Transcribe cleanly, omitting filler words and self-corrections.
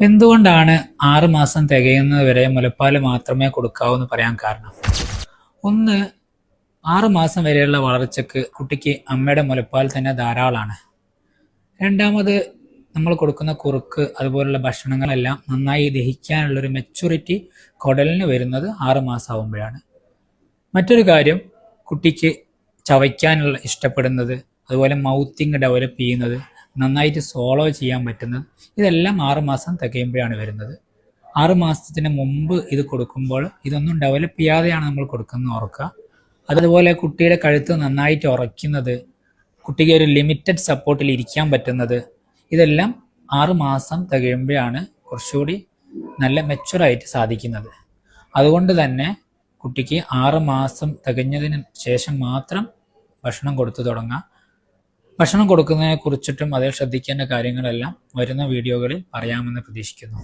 എന്തുകൊണ്ടാണ് 6 മാസം തികയുന്നത് വരെ മുലപ്പാൽ മാത്രമേ കൊടുക്കാവൂ എന്ന് പറയാൻ കാരണം? ഒന്ന്, 6 മാസം വരെയുള്ള വളർച്ചയ്ക്ക് കുട്ടിക്ക് അമ്മയുടെ മുലപ്പാൽ തന്നെ ധാരാളമാണ്. രണ്ടാമത്, നമ്മൾ കൊടുക്കുന്ന കുറുക്ക് അതുപോലുള്ള ഭക്ഷണങ്ങളെല്ലാം നന്നായി ദഹിക്കാനുള്ളൊരു മെച്യൂരിറ്റി കുടലിന് വരുന്നത് 6 മാസം ആകുമ്പോഴാണ്. മറ്റൊരു കാര്യം, കുട്ടിക്ക് ചവയ്ക്കാനുള്ള ഇഷ്ടപ്പെടുന്നത്, അതുപോലെ മൗത്തിങ് ഡെവലപ്പ് ചെയ്യുന്നത്, നന്നായിട്ട് സോളോ ചെയ്യാൻ പറ്റുന്നത്, ഇതെല്ലാം 6 മാസം തികയുമ്പോഴാണ് വരുന്നത്. 6 മാസത്തിന് മുമ്പ് ഇത് കൊടുക്കുമ്പോൾ ഇതൊന്നും ഡെവലപ്പ് ചെയ്യാതെയാണ് നമ്മൾ കൊടുക്കുന്നത് ഓർക്കുക. അതുപോലെ കുട്ടിയുടെ കഴുത്ത് നന്നായിട്ട് ഉറയ്ക്കുന്നത്, കുട്ടിക്ക് ഒരു ലിമിറ്റഡ് സപ്പോർട്ടിൽ ഇരിക്കാൻ പറ്റുന്നത്, ഇതെല്ലാം 6 മാസം തികയുമ്പോഴാണ് കുറച്ചുകൂടി നല്ല മെച്ചുറായിട്ട് സാധിക്കുന്നത്. അതുകൊണ്ട് തന്നെ കുട്ടിക്ക് 6 മാസം തികഞ്ഞതിന് ശേഷം മാത്രം ഭക്ഷണം കൊടുത്തു തുടങ്ങാം. ഭക്ഷണം കൊടുക്കുന്നതിനെ കുറിച്ചിട്ടും അതിൽ ശ്രദ്ധിക്കേണ്ട കാര്യങ്ങളെല്ലാം വരുന്ന വീഡിയോകളിൽ പറയാമെന്ന് പ്രതീക്ഷിക്കുന്നു.